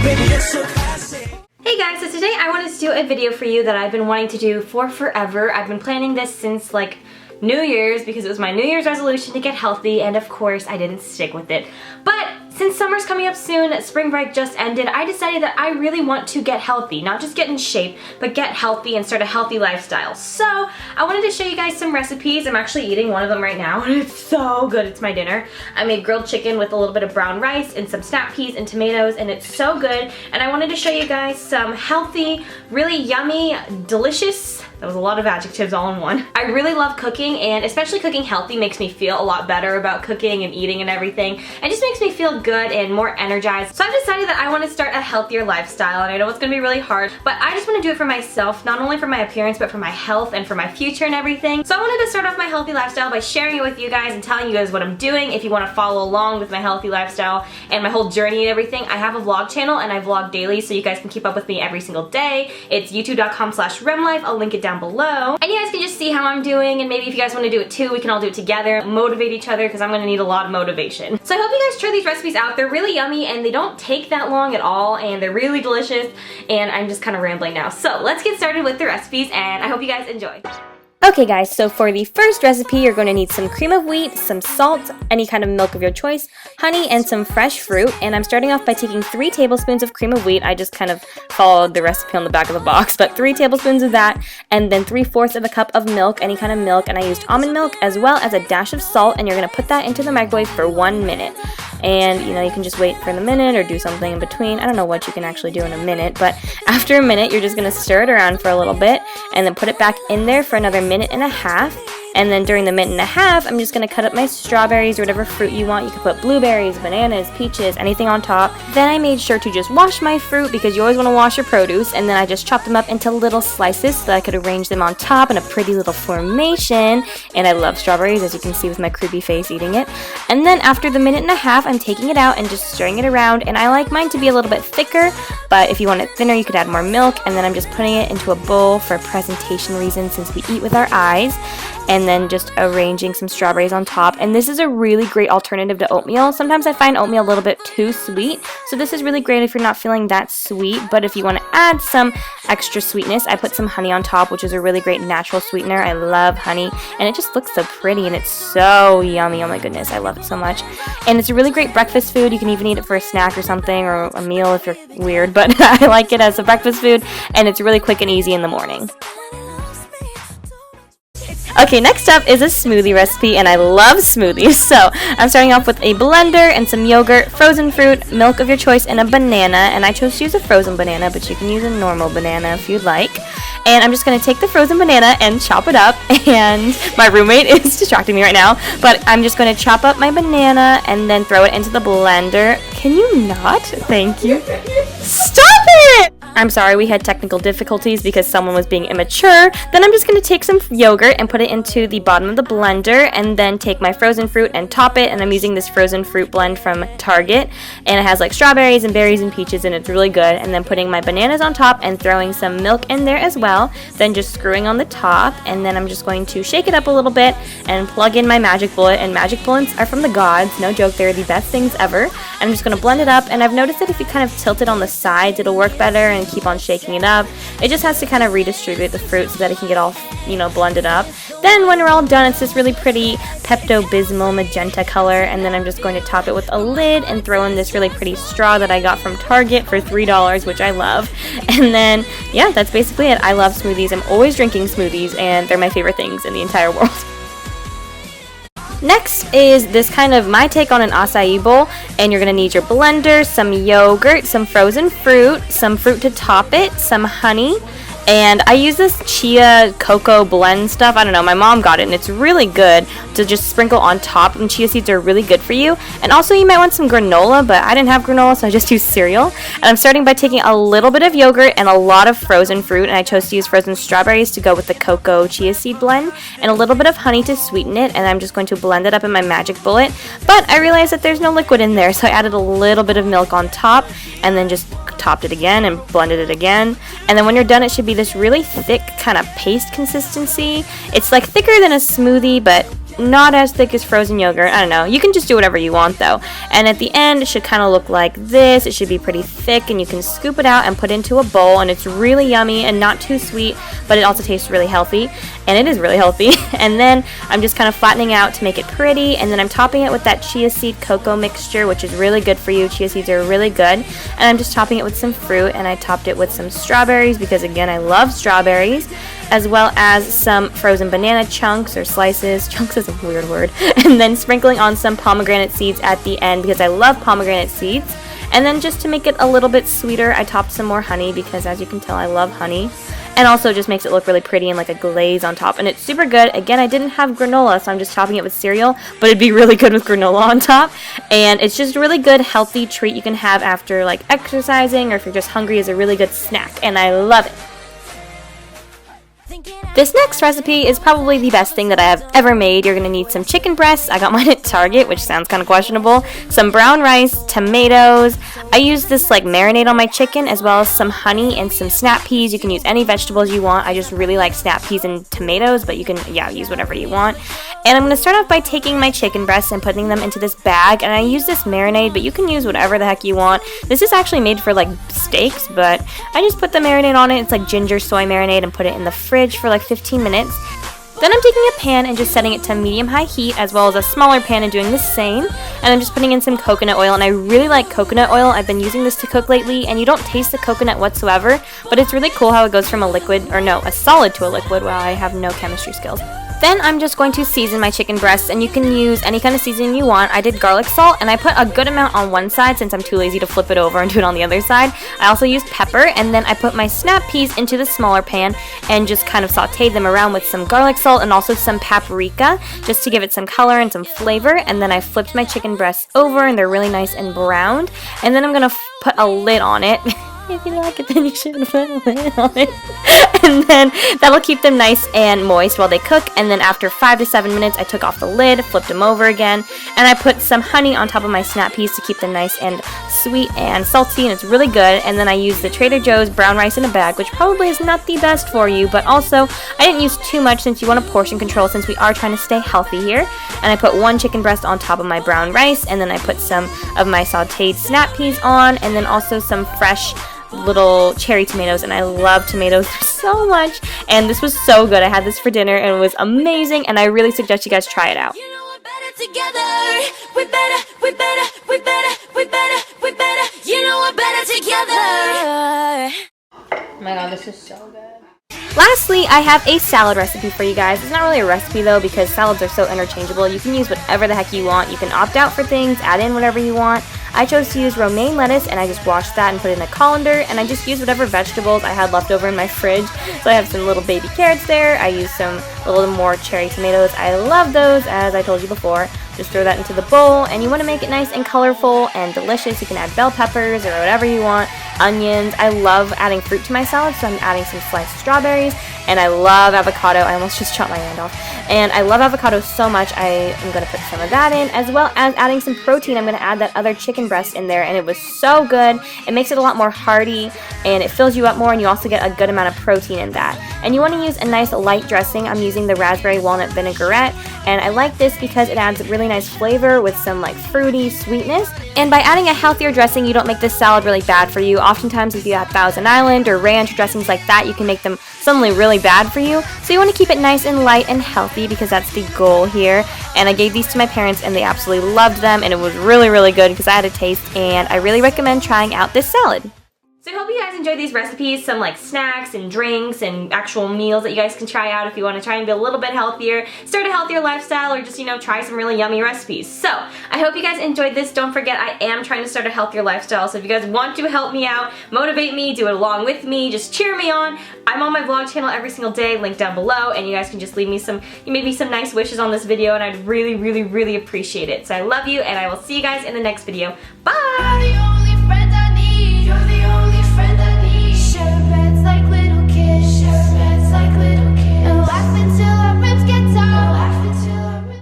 Baby, you're so classic. Hey guys, so today I wanted to do a video for you that I've been wanting to do for forever. I've been planning this since like New Year's because it was my New Year's resolution to get healthy, and of course I didn't stick with it. But since summer's coming up soon, spring break just ended, I decided that I really want to get healthy. Not just get in shape, but get healthy and start a healthy lifestyle. So I wanted to show you guys some recipes. I'm actually eating one of them right now, and it's so good. It's my dinner. I made grilled chicken with a little bit of brown rice and some snap peas and tomatoes, and it's so good. And I wanted to show you guys some healthy, really yummy, delicious, that was a lot of adjectives all in one. I really love cooking, and especially cooking healthy makes me feel a lot better about cooking and eating and everything. It just makes me feel good and more energized. So I've decided that I want to start a healthier lifestyle, and I know it's going to be really hard, but I just want to do it for myself, not only for my appearance, but for my health and for my future and everything. So I wanted to start off my healthy lifestyle by sharing it with you guys and telling you guys what I'm doing. If you want to follow along with my healthy lifestyle and my whole journey and everything, I have a vlog channel and I vlog daily, so you guys can keep up with me every single day. It's youtube.com/remlife. I'll link it down below. And you guys can just see how I'm doing, and maybe if you guys want to do it too, we can all do it together, motivate each other, because I'm going to need a lot of motivation. So I hope you guys try these recipes out. They're really yummy and they don't take that long at all, and they're really delicious, and I'm just kind of rambling now. So let's get started with the recipes, and I hope you guys enjoy. Okay guys, so for the first recipe, you're going to need some cream of wheat, some salt, any kind of milk of your choice, honey, and some fresh fruit. And I'm starting off by taking 3 tablespoons of cream of wheat. I just kind of followed the recipe on the back of the box, but 3 tablespoons of that, and then 3/4 of a cup of milk, any kind of milk, and I used almond milk, as well as a dash of salt, and you're going to put that into the microwave for 1 minute. And you know, you can just wait for the minute or do something in between. I don't know what you can actually do in a minute, but after a minute, you're just going to stir it around for a little bit and then put it back in there for another minute and a half. And then during the minute and a half, I'm just going to cut up my strawberries or whatever fruit you want. You can put blueberries, bananas, peaches, anything on top. Then I made sure to just wash my fruit, because you always want to wash your produce. And then I just chopped them up into little slices so that I could arrange them on top in a pretty little formation. And I love strawberries, as you can see with my creepy face eating it. And then after the minute and a half, I'm taking it out and just stirring it around. And I like mine to be a little bit thicker, but if you want it thinner, you could add more milk. And then I'm just putting it into a bowl for presentation reasons, since we eat with our eyes. And then just arranging some strawberries on top. And this is a really great alternative to oatmeal. Sometimes I find oatmeal a little bit too sweet, so this is really great if you're not feeling that sweet. But if you want to add some extra sweetness, I put some honey on top, which is a really great natural sweetener. I love honey, and it just looks so pretty, and it's so yummy. Oh my goodness, I love it so much. And it's a really great breakfast food. You can even eat it for a snack or something, or a meal if you're weird, but I like it as a breakfast food, and it's really quick and easy in the morning. Okay, next up is a smoothie recipe, and I love smoothies. So I'm starting off with a blender and some yogurt, frozen fruit, milk of your choice, and a banana. And I chose to use a frozen banana, but you can use a normal banana if you'd like. And I'm just going to take the frozen banana and chop it up. And my roommate is distracting me right now, but I'm just going to chop up my banana and then throw it into the blender. Can you not? Thank you. Stop it! I'm sorry, we had technical difficulties because someone was being immature. Then I'm just going to take some yogurt and put it into the bottom of the blender, and then take my frozen fruit and top it. And I'm using this frozen fruit blend from Target, and it has like strawberries and berries and peaches, and it's really good. And then putting my bananas on top and throwing some milk in there as well. Then just screwing on the top, and then I'm just going to shake it up a little bit and plug in my magic bullet. And magic bullets are from the gods, no joke, they're the best things ever. I'm just going to blend it up, and I've noticed that if you kind of tilt it on the sides, it'll work better, and keep on shaking it up. It just has to kind of redistribute the fruit so that it can get all, you know, blended up. Then when we're all done, it's this really pretty Pepto-Bismol magenta color, and then I'm just going to top it with a lid and throw in this really pretty straw that I got from Target for $3, which I love. And then, yeah, that's basically it. I love smoothies. I'm always drinking smoothies, and they're my favorite things in the entire world. Next is this kind of my take on an acai bowl, and you're going to need your blender, some yogurt, some frozen fruit, some fruit to top it, some honey, And I use this chia cocoa blend stuff. I don't know, my mom got it and it's really good to just sprinkle on top, and chia seeds are really good for you. And also you might want some granola, but I didn't have granola, so I just used cereal. And I'm starting by taking a little bit of yogurt and a lot of frozen fruit, and I chose to use frozen strawberries to go with the cocoa chia seed blend, and a little bit of honey to sweeten it, and I'm just going to blend it up in my magic bullet. But I realized that there's no liquid in there, so I added a little bit of milk on top, and then just topped it again and blended it again. And then when you're done, it should be this really thick kind of paste consistency. It's like thicker than a smoothie, but not as thick as frozen yogurt. I don't know. You can just do whatever you want though. And at the end, it should kind of look like this. It should be pretty thick, and you can scoop it out and put it into a bowl, and it's really yummy and not too sweet, but it also tastes really healthy, and it is really healthy. And then I'm just kind of flattening out to make it pretty, and then I'm topping it with that chia seed cocoa mixture, which is really good for you. Chia seeds are really good. And I'm just topping it with some fruit, and I topped it with some strawberries because again, I love strawberries, as well as some frozen banana chunks or slices. Chunks is a weird word. And then sprinkling on some pomegranate seeds at the end because I love pomegranate seeds. And then just to make it a little bit sweeter, I topped some more honey because as you can tell, I love honey. And also just makes it look really pretty and like a glaze on top. And it's super good. Again, I didn't have granola, so I'm just topping it with cereal, but it'd be really good with granola on top. And it's just a really good, healthy treat you can have after like exercising, or if you're just hungry, is a really good snack. And I love it. This next recipe is probably the best thing that I have ever made. You're going to need some chicken breasts. I got mine at Target, which sounds kind of questionable. Some brown rice, tomatoes. I use this like marinade on my chicken, as well as some honey and some snap peas. You can use any vegetables you want. I just really like snap peas and tomatoes, but you can, use whatever you want. And I'm going to start off by taking my chicken breasts and putting them into this bag. And I use this marinade, but you can use whatever the heck you want. This is actually made for like steaks, but I just put the marinade on it. It's like ginger soy marinade, and put it in the fridge for like 15 minutes. Then I'm taking a pan and just setting it to medium-high heat, as well as a smaller pan, and doing the same. And I'm just putting in some coconut oil, and I really like coconut oil. I've been using this to cook lately, and you don't taste the coconut whatsoever, but it's really cool how it goes from a solid to a liquid. Wow, I have no chemistry skills. Then I'm just going to season my chicken breasts, and you can use any kind of seasoning you want. I did garlic salt, and I put a good amount on one side since I'm too lazy to flip it over and do it on the other side. I also used pepper, and then I put my snap peas into the smaller pan and just kind of sauteed them around with some garlic salt and also some paprika just to give it some color and some flavor. And then I flipped my chicken breasts over, and they're really nice and browned. And then I'm going to put a lid on it. If you like it, then you should put a lid on it. And then that'll keep them nice and moist while they cook. And then after 5 to 7 minutes, I took off the lid, flipped them over again, and I put some honey on top of my snap peas to keep them nice and sweet and salty, and it's really good. And then I used the Trader Joe's brown rice in a bag, which probably is not the best for you, but also I didn't use too much since you want to portion control, since we are trying to stay healthy here. And I put one chicken breast on top of my brown rice, and then I put some of my sauteed snap peas on, and then also some fresh little cherry tomatoes, and I love tomatoes so much, and this was so good. I had this for dinner and it was amazing, and I really suggest you guys try it out. You know we're better together. We're better, we're better, we're better, we're better, we're better. You know we're better together. Oh my god, this is so good. Lastly, I have a salad recipe for you guys. It's not really a recipe though, because salads are so interchangeable. You can use whatever the heck you want. You can opt out for things, add in whatever you want. I chose to use romaine lettuce, and I just washed that and put it in a colander, and I just used whatever vegetables I had left over in my fridge. So I have some little baby carrots there. I used some a little more cherry tomatoes. I love those, as I told you before. Just throw that into the bowl, and you want to make it nice and colorful and delicious. You can add bell peppers or whatever you want, onions. I love adding fruit to my salad, so I'm adding some sliced strawberries, and I love avocado. I almost just chopped my hand off. And I love avocado so much, I am going to put some of that in, as well as adding some protein. I'm going to add that other chicken breast in there, and it was so good. It makes it a lot more hearty, and it fills you up more, and you also get a good amount of protein in that. And you want to use a nice light dressing. I'm using the raspberry walnut vinaigrette, and I like this because it adds really nice flavor with some like fruity sweetness. And by adding a healthier dressing, you don't make this salad really bad for you. Oftentimes if you add Thousand Island or ranch dressings like that, you can make them suddenly really bad for you. So you want to keep it nice and light and healthy, because that's the goal here. And I gave these to my parents, and they absolutely loved them, and it was really, really good because I had a taste, and I really recommend trying out this salad. So I hope you guys enjoyed these recipes, some like snacks and drinks and actual meals that you guys can try out if you want to try and be a little bit healthier, start a healthier lifestyle, or just, try some really yummy recipes. So I hope you guys enjoyed this. Don't forget, I am trying to start a healthier lifestyle, so if you guys want to help me out, motivate me, do it along with me, just cheer me on. I'm on my vlog channel every single day, link down below, and you guys can just leave me some nice wishes on this video, and I'd really, really, really appreciate it. So I love you, and I will see you guys in the next video. Bye!